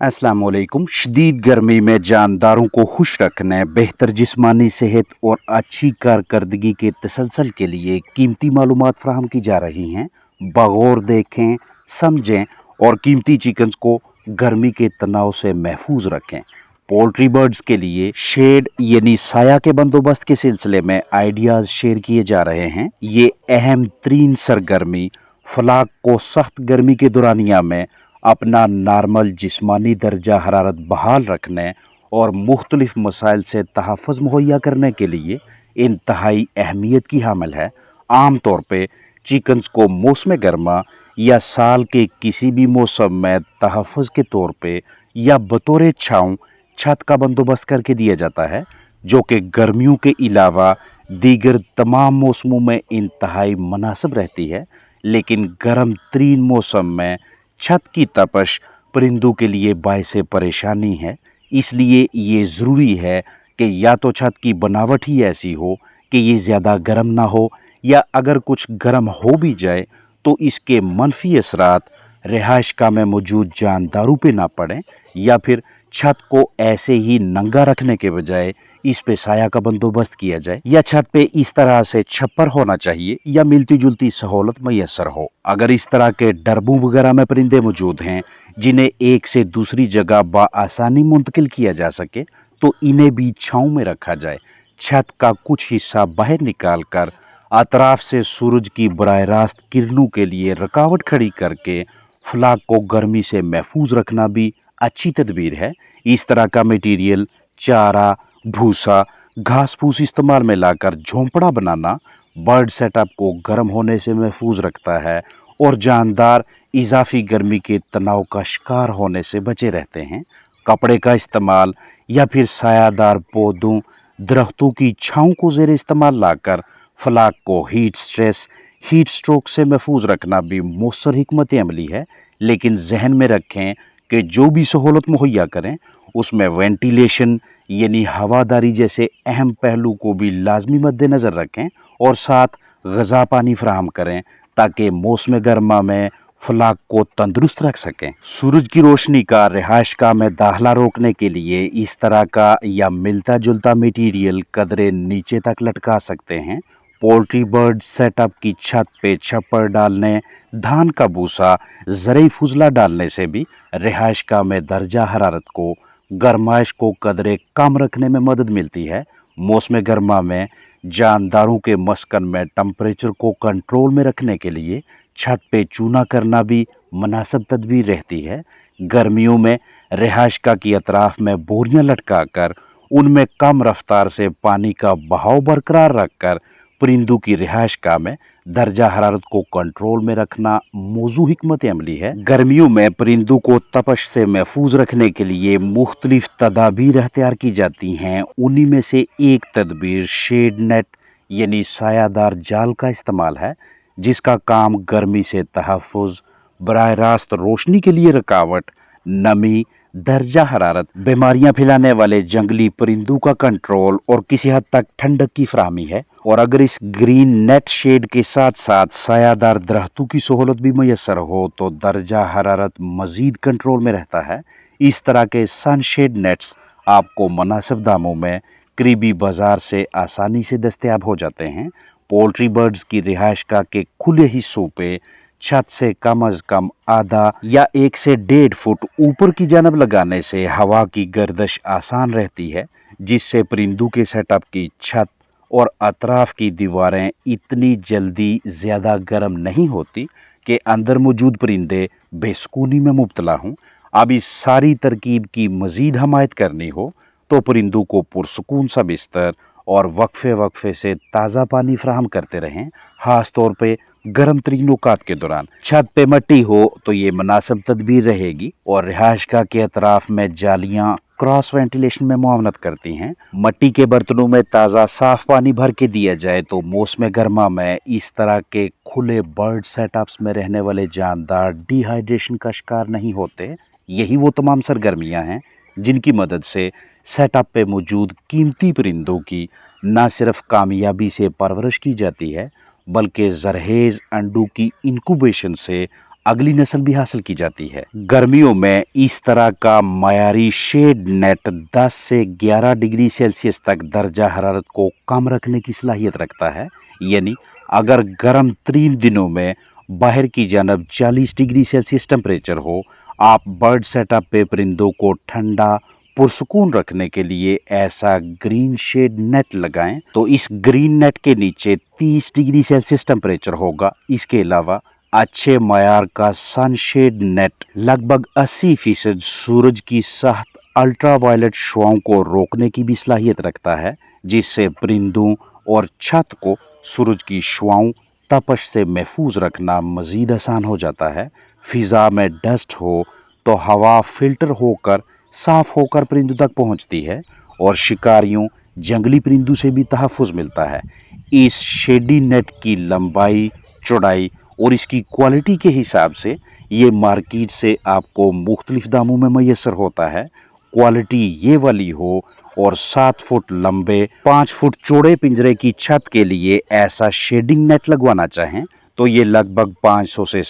अस्सलाम वालेकुम। शदीद गर्मी में जानदारों को खुश रखने, बेहतर जिस्मानी सेहत और अच्छी कारकर्दगी के तसलसल के लिए कीमती मालूमात फराहम की जा रही हैं। बगौर देखें, समझें और कीमती चिकन्स को गर्मी के तनाव से महफूज रखें। पोल्ट्री बर्ड्स के लिए शेड यानी साया के बंदोबस्त के सिलसिले में आइडियाज़ शेयर किए जा रहे हैं। ये अहम तरीन सरगर्मी फलाक को सख्त गर्मी के दौरानिया में अपना नॉर्मल जिस्मानी दर्जा हरारत बहाल रखने और मुख्तलिफ मसाइल से तहफ़्फ़ुज़ मुहैया करने के लिए इंतहाई अहमियत की हामिल है। आम तौर पे चिकन्स को मौसम गर्मा या साल के किसी भी मौसम में तहफ़्फ़ुज़ के तौर पे या बतौर छाँव छत का बंदोबस्त करके दिया जाता है, जो कि गर्मियों के अलावा दीगर तमाम मौसमों में इंतहाई मुनासिब रहती है। लेकिन गर्म तरीन मौसम में छत की तपश परिंदों के लिए बाइस परेशानी है। इसलिए ये ज़रूरी है कि या तो छत की बनावट ही ऐसी हो कि ये ज़्यादा गर्म ना हो, या अगर कुछ गर्म हो भी जाए तो इसके मनफी असरात रिहाइशगाह में मौजूद जानदारों पे ना पड़ें, या फिर छत को ऐसे ही नंगा रखने के बजाय इस पे साया का बंदोबस्त किया जाए, या छत पे इस तरह से छप्पर होना चाहिए या मिलती जुलती सहूलत मैसर हो। अगर इस तरह के डरबों वगैरह में परिंदे मौजूद हैं जिन्हें एक से दूसरी जगह बआसानी मुंतकिल किया जा सके, तो इन्हें भी छाँव में रखा जाए। छत का कुछ हिस्सा बाहर निकाल कर अतराफ से सूरज की बराह रास्त किरणों के लिए रुकावट खड़ी करके फलाक को गर्मी से महफूज रखना भी अच्छी तदबीर है। इस तरह का मटीरियल चारा, भूसा, घास फूस इस्तेमाल में लाकर झोंपड़ा बनाना बर्ड सेटअप को गर्म होने से महफूज रखता है और जानदार इजाफी गर्मी के तनाव का शिकार होने से बचे रहते हैं। कपड़े का इस्तेमाल या फिर सायादार पौधों, दरख्तों की छाँव को ज़ेर इस्तेमाल लाकर फलाक को हीट स्ट्रेस, हीट स्ट्रोक से महफूज रखना भी मौसर हिकमत अमली है। लेकिन जहन में रखें कि जो भी सहूलत मुहैया करें उसमें वेंटिलेशन यानी हवादारी जैसे अहम पहलू को भी लाजमी मद्देनज़र रखें, और साथ ग़ज़ा पानी फराहम करें ताकि मौसम गर्मा में फलाक को तंदुरुस्त रख सकें। सूरज की रोशनी का रिहाइशगाह में दाखिला रोकने के लिए इस तरह का या मिलता जुलता मटीरियल कदरे नीचे तक लटका सकते हैं। पोल्ट्री बर्ड सेटअप की छत पे छप्पर डालने, धान का भूसा, ज़रई फुजला डालने से भी रिहाइशगाह में दर्जा हरारत को गर्माइश को कदरे कम रखने में मदद मिलती है। मौसम गर्मा में जानदारों के मस्कन में टम्परेचर को कंट्रोल में रखने के लिए छत पे चूना करना भी मुनासिब तदबीर रहती है। गर्मियों में रिहाइशगाह की अतराफ में बोरियां लटका कर उनमें कम रफ्तार से पानी का बहाव बरकरार रखकर परिंदों की रिहाइशगाह में दर्जा हरारत को कंट्रोल में रखना मौजू हिकमत अमली है। गर्मियों में परिंदों को तपश से महफूज रखने के लिए मुख्तलिफ तदाबीर अख्तियार की जाती हैं। उन्हीं में से एक तदबीर शेड नेट यानी सायादार जाल का इस्तेमाल है, जिसका काम गर्मी से तहफ़्फ़ुज़, बराह रास्त रोशनी के लिए रुकावट, नमी, दर्जा हरारत, बीमारियां फैलाने वाले जंगली परिंदों का कंट्रोल और किसी हद तक ठंडक की फराहमी है। और अगर इस ग्रीन नेट शेड के साथ साथ सायादार दरख्तों की सहूलत भी मैसर हो तो दर्जा हरारत मज़ीद कंट्रोल में रहता है। इस तरह के सनशेड नेट्स आपको मुनासिब दामों में करीबी बाज़ार से आसानी से दस्तयाब हो जाते हैं। पोल्ट्री बर्ड्स की रिहाइशगाह के खुले हिस्सों पे छत से कम अज़ कम आधा या 1 से 1.5 फुट ऊपर की जानब लगाने से हवा की गर्दिश आसान रहती है, जिससे परिंदों के सेटअप की छत और अतराफ की दीवारें इतनी जल्दी ज़्यादा गर्म नहीं होती कि अंदर मौजूद परिंदे बेसुकूनी में मुब्तला हों। अब इस सारी तरकीब की मज़ीद हमायत करनी हो तो परिंदों को पुरसुकून सा बिस्तर और वक्फे से ताज़ा पानी फराहम करते रहें, ख़ास तौर पे गर्म तरीन औकात के दौरान। छत पे मट्टी हो तो ये मुनासिब तदबीर रहेगी, और रिहाइशगाह के अतराफ में जालियाँ क्रॉस वेंटिलेशन में मुआवनत करती हैं। मट्टी के बर्तनों में ताज़ा साफ़ पानी भर के दिया जाए तो मौसम गर्मा में इस तरह के खुले बर्ड सेटअप्स में रहने वाले जानदार डिहाइड्रेशन का शिकार नहीं होते। यही वो तमाम सरगर्मियाँ हैं जिनकी मदद से सेटअप पे मौजूद कीमती परिंदों की न सिर्फ कामयाबी से परवरिश की जाती है, बल्कि ज़रहेज़ अंडों की इंक्यूबेशन से अगली नस्ल भी हासिल की जाती है। गर्मियों में इस तरह का मयारी शेड नेट 10 से 11 डिग्री सेल्सियस तक दर्जा हरारत को कम रखने की सलाहियत रखता है। यानी अगर गर्म तरीन दिनों में बाहर की जानब 40 डिग्री सेल्सियस टेम्परेचर हो, आप बर्ड सेटअप पे परिंदों को ठंडा पुरसुकून रखने के लिए ऐसा ग्रीन शेड नेट लगाएं तो इस ग्रीन नेट के नीचे 30 डिग्री सेल्सियस टेम्परेचर होगा। इसके अलावा अच्छे मयार का सनशेड नेट लगभग 80% सूरज की सख्त अल्ट्रावायलेट शुआओं को रोकने की भी सलाहियत रखता है, जिससे परिंदों और छत को सूरज की शुआओं तपश से महफूज रखना मज़ीद आसान हो जाता है। फिज़ा में डस्ट हो तो हवा फिल्टर होकर साफ होकर परिंदों तक पहुंचती है और शिकारियों जंगली परिंदों से भी तहफ़्फ़ुज़ मिलता है। इस शेडी नेट की लंबाई, चौड़ाई और इसकी क्वालिटी के हिसाब से ये मार्केट से आपको मुख्तलिफ दामों में मैसर होता है। क्वालिटी ये वाली हो और 7 फुट लंबे 5 फुट चौड़े पिंजरे की छत के लिए ऐसा शेडिंग नेट लगवाना चाहें तो ये लगभग 500 से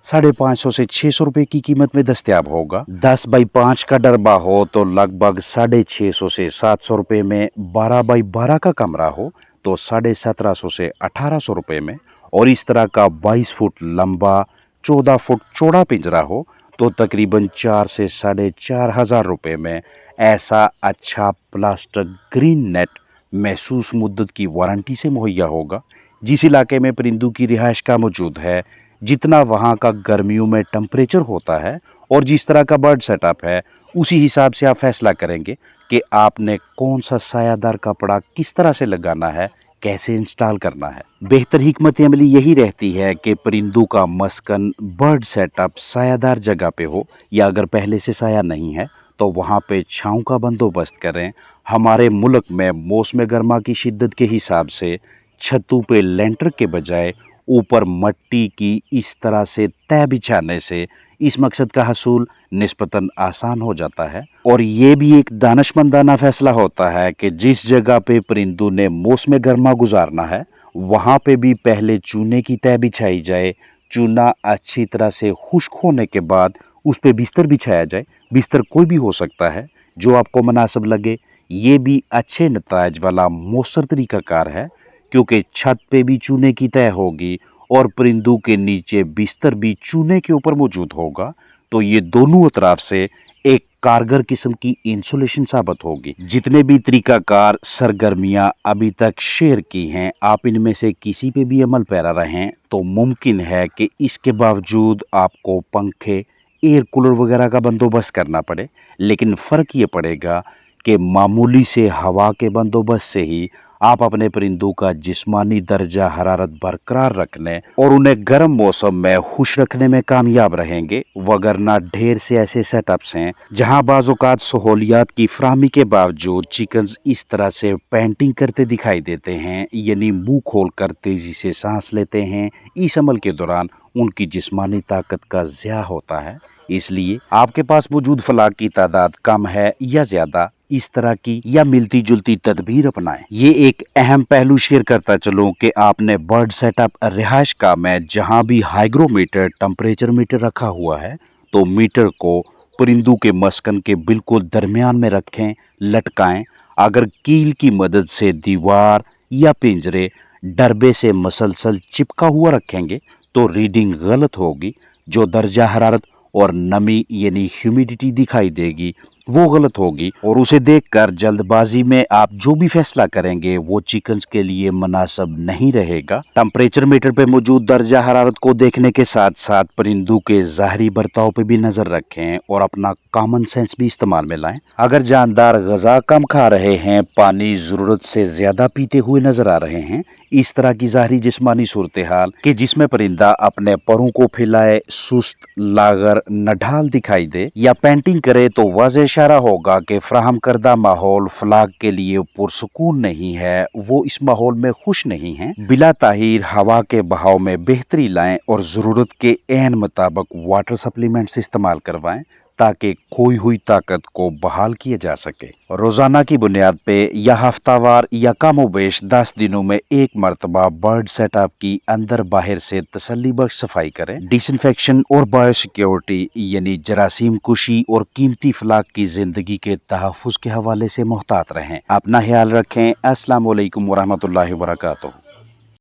550 से 600 रुपए की कीमत में दस्तयाब होगा। 10 बाई 5 का डरबा हो तो लगभग 650 से 700 रुपए में, 12 बाई 12 का कमरा हो तो 1750 से 1800 रुपए में, और इस तरह का 22 फुट लंबा 14 फुट चौड़ा पिंजरा हो तो तकरीबन 4 से 4,500 रुपए में ऐसा अच्छा प्लास्टिक ग्रीन नेट महसूस मुद्दत की वारंटी से मुहैया होगा। जिस इलाके में परिंदों की रिहाइश का मौजूद है, जितना वहाँ का गर्मियों में टेम्परेचर होता है और जिस तरह का बर्ड सेटअप है, उसी हिसाब से आप फैसला करेंगे कि आपने कौन सा सायादार कपड़ा किस तरह से लगाना है, कैसे इंस्टॉल करना है। बेहतर हिकमत अमली यही रहती है कि परिंदों का मस्कन बर्ड सेटअप सायादार जगह पे हो, या अगर पहले से साया नहीं है तो वहाँ पे छाँव का बंदोबस्त करें। हमारे मुल्क में मौसम गर्मा की शिद्दत के हिसाब से छतों पे लेंटर के बजाय ऊपर मट्टी की इस तरह से तह बिछाने से इस मकसद का हसूल निस्बतन आसान हो जाता है। और ये भी एक दानशमंदाना फैसला होता है कि जिस जगह पे परिंदों ने मौसम गर्मा गुजारना है वहाँ पे भी पहले चूने की तह बिछाई जाए। चूना अच्छी तरह से खुश्क होने के बाद उस पे बिस्तर बिछाया जाए। बिस्तर कोई भी हो सकता है जो आपको मुनासिब लगे। ये भी अच्छे नताज वाला मौसर तरीक़ाकार है, क्योंकि छत पे भी चूने की तह होगी और परिंदों के नीचे बिस्तर भी चूने के ऊपर मौजूद होगा, तो ये दोनों अतराफ से एक कारगर किस्म की इंसुलेशन साबित होगी। जितने भी तरीक़ाकार सरगर्मियाँ अभी तक शेयर की हैं, आप इनमें से किसी पे भी अमल पैरा रहें तो मुमकिन है कि इसके बावजूद आपको पंखे, एयर कूलर वगैरह का बंदोबस्त करना पड़े, लेकिन फ़र्क ये पड़ेगा कि मामूली से हवा के बंदोबस्त से ही आप अपने परिंदों का जिस्मानी दर्जा हरारत बरकरार रखने और उन्हें गर्म मौसम में खुश रखने में कामयाब रहेंगे। वगरना ढेर से ऐसे सेटअप्स हैं जहां बाज़-औक़ात सहूलियात की फराहमी के बावजूद चिकन्स इस तरह से पेंटिंग करते दिखाई देते हैं, यानी मुंह खोलकर तेज़ी से सांस लेते हैं। इस अमल के दौरान उनकी जिस्मानी ताकत का ज़िया होता है। इसलिए आपके पास मौजूद फलाग की तादाद कम है या ज़्यादा, इस तरह की या मिलती जुलती तदबीर अपनाएं। ये एक अहम पहलू शेयर करता चलूं कि आपने बर्ड सेटअप रिहाइश का में जहां भी हाइग्रोमीटर टेम्परेचर मीटर रखा हुआ है तो मीटर को परिंदों के मस्कन के बिल्कुल दरमियान में रखें, लटकाएं। अगर कील की मदद से दीवार या पिंजरे डरबे से मसलसल चिपका हुआ रखेंगे तो रीडिंग गलत होगी। जो दर्जा हरारत और नमी यानी ह्यूमिडिटी दिखाई देगी वो गलत होगी, और उसे देखकर जल्दबाजी में आप जो भी फैसला करेंगे वो चिकन्स के लिए मुनासिब नहीं रहेगा। टेम्परेचर मीटर पे मौजूद दर्जा हरारत को देखने के साथ साथ परिंदों के ज़ाहरी बर्ताव पे भी नज़र रखें और अपना कॉमन सेंस भी इस्तेमाल में लाएं। अगर जानदार ग़िज़ा कम खा रहे हैं, पानी ज़रूरत से ज़्यादा पीते हुए नज़र आ रहे हैं, इस तरह की ज़ाहरी जिस्मानी सूरत हाल कि जिसमें परिंदा अपने परों को फैलाए, सुस्त, लागर, नढाल दिखाई दे या पेंटिंग करे तो वाज़ेह इशारा होगा कि फ्राहम करदा माहौल फ्लाग के लिए पुरसुकून नहीं है, वो इस माहौल में खुश नहीं है। बिला ताहीर हवा के बहाव में बेहतरी लाएं और ज़रूरत के एन मुताबिक वाटर सप्लीमेंट्स इस्तेमाल करवाएं تاکہ کھوئی ہوئی طاقت کو بحال کیا جا سکے۔ روزانہ کی بنیاد پہ یا ہفتہ وار یا کم و بیش 10 دنوں میں ایک مرتبہ برڈ سیٹ اپ کی اندر باہر سے تسلی بخش صفائی کریں۔ ڈس انفیکشن اور بایو سیکیورٹی یعنی جراثیم کشی اور قیمتی فلاک کی زندگی کے تحفظ کے حوالے سے محتاط رہیں۔ اپنا خیال رکھیں۔ السلام علیکم ورحمۃ اللہ وبرکاتہ۔